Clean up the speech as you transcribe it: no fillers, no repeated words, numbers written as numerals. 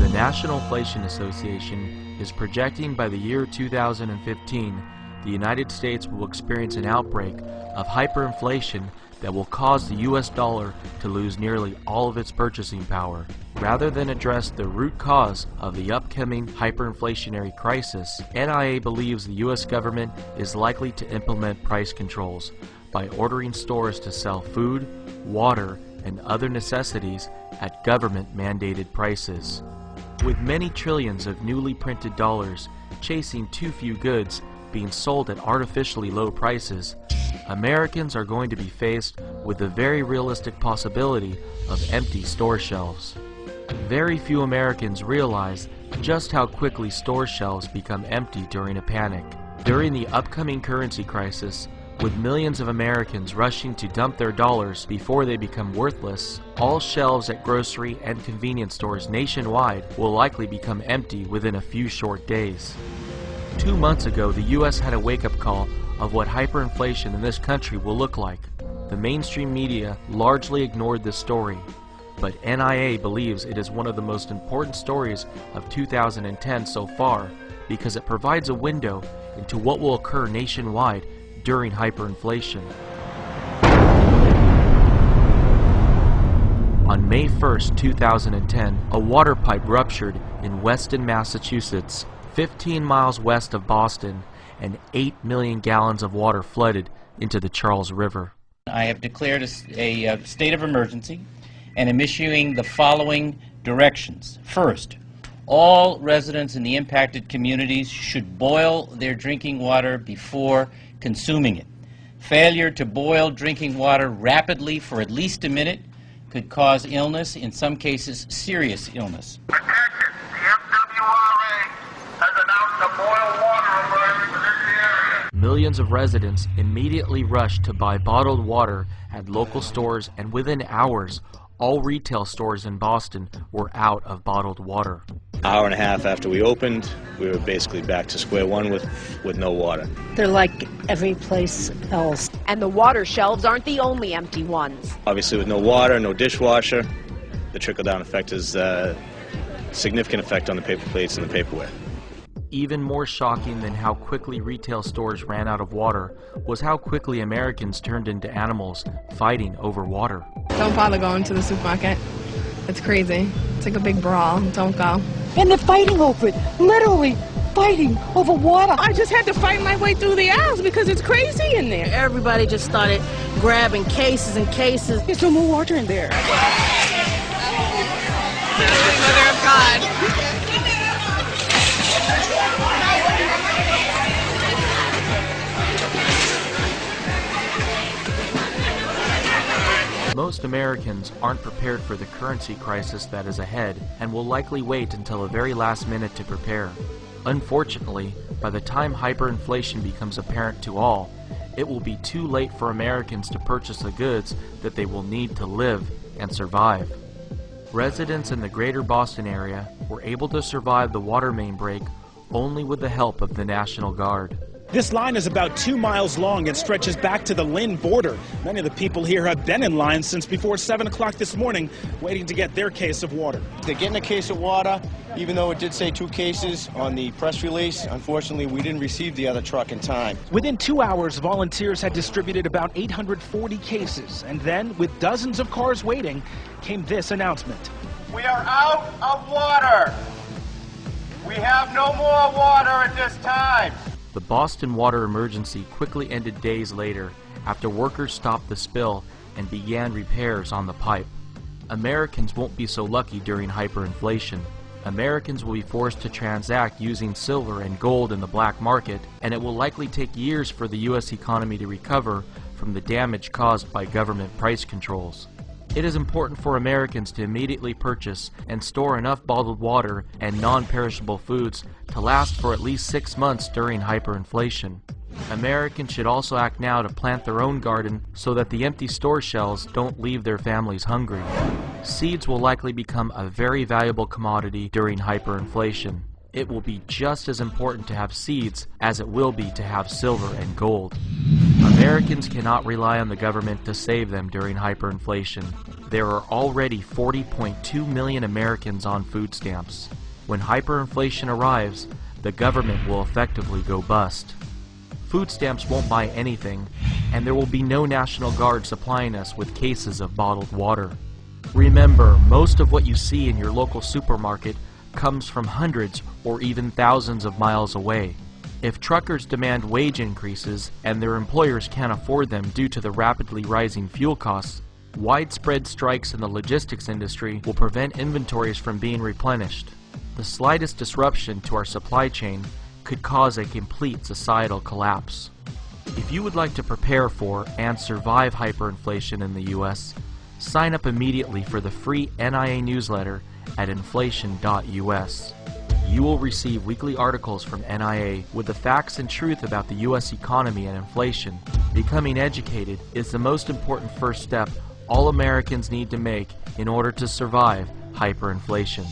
The National Inflation Association is projecting by the year 2015, the United States will experience an outbreak of hyperinflation that will cause the US dollar to lose nearly all of its purchasing power. Rather than address the root cause of the upcoming hyperinflationary crisis, NIA believes the US government is likely to implement price controls by ordering stores to sell food, water, and other necessities at government-mandated prices. With many trillions of newly printed dollars chasing too few goods being sold at artificially low prices, Americans are going to be faced with the very realistic possibility of empty store shelves. Very few Americans realize just how quickly store shelves become empty during a panic. During the upcoming currency crisis, with millions of Americans rushing to dump their dollars before they become worthless, all shelves at grocery and convenience stores nationwide will likely become empty within a few short days. 2 months ago, the US had a wake-up call of what hyperinflation in this country will look like. The mainstream media largely ignored this story, but NIA believes it is one of the most important stories of 2010 so far because it provides a window into what will occur nationwide during hyperinflation. On May 1st, 2010, a water pipe ruptured in Weston, Massachusetts, 15 miles west of Boston, and 8 million gallons of water flooded into the Charles River. I have declared a state of emergency and am issuing the following directions. First, all residents in the impacted communities should boil their drinking water before consuming it. Failure to boil drinking water rapidly for at least a minute could cause illness, in some cases serious illness. Attention, the FWRA has announced a boil water alert for this area. Millions of residents immediately rushed to buy bottled water at local stores, and within hours, all retail stores in Boston were out of bottled water. Hour and a half after we opened, we were basically back to square one with no water. They're like every place else. And the water shelves aren't the only empty ones. Obviously with no water, no dishwasher, the trickle-down effect is a significant effect on the paper plates and the paperware. Even more shocking than how quickly retail stores ran out of water was how quickly Americans turned into animals fighting over water. Don't bother going to the supermarket. It's crazy. It's like a big brawl. Don't go. And they're fighting over it. Literally fighting over water. I just had to fight my way through the aisles because it's crazy in there. Everybody just started grabbing cases and cases. There's no more water in there. Mother of God. Most Americans aren't prepared for the currency crisis that is ahead and will likely wait until the very last minute to prepare. Unfortunately, by the time hyperinflation becomes apparent to all, it will be too late for Americans to purchase the goods that they will need to live and survive. Residents in the greater Boston area were able to survive the water main break only with the help of the National Guard. This line is about 2 miles long and stretches back to the Lynn border. Many of the people here have been in line since before 7 o'clock this morning, waiting to get their case of water. They're getting a case of water, even though it did say 2 cases on the press release. Unfortunately, we didn't receive the other truck in time. Within 2 hours, volunteers had distributed about 840 cases, and then, with dozens of cars waiting, came this announcement. We are out of water. We have no more water at this time. The Boston water emergency quickly ended days later after workers stopped the spill and began repairs on the pipe. Americans won't be so lucky during hyperinflation. Americans will be forced to transact using silver and gold in the black market, and it will likely take years for the U.S. economy to recover from the damage caused by government price controls. It is important for Americans to immediately purchase and store enough bottled water and non-perishable foods to last for at least 6 months during hyperinflation. Americans should also act now to plant their own garden so that the empty store shelves don't leave their families hungry. Seeds will likely become a very valuable commodity during hyperinflation. It will be just as important to have seeds as it will be to have silver and gold. Americans cannot rely on the government to save them during hyperinflation. There are already 40.2 million Americans on food stamps. When hyperinflation arrives, the government will effectively go bust. Food stamps won't buy anything, and there will be no National Guard supplying us with cases of bottled water. Remember, most of what you see in your local supermarket comes from hundreds or even thousands of miles away. If truckers demand wage increases and their employers can't afford them due to the rapidly rising fuel costs, widespread strikes in the logistics industry will prevent inventories from being replenished. The slightest disruption to our supply chain could cause a complete societal collapse. If you would like to prepare for and survive hyperinflation in the US, sign up immediately for the free NIA newsletter at inflation.us. You will receive weekly articles from NIA with the facts and truth about the US economy and inflation. Becoming educated is the most important first step all Americans need to make in order to survive hyperinflation.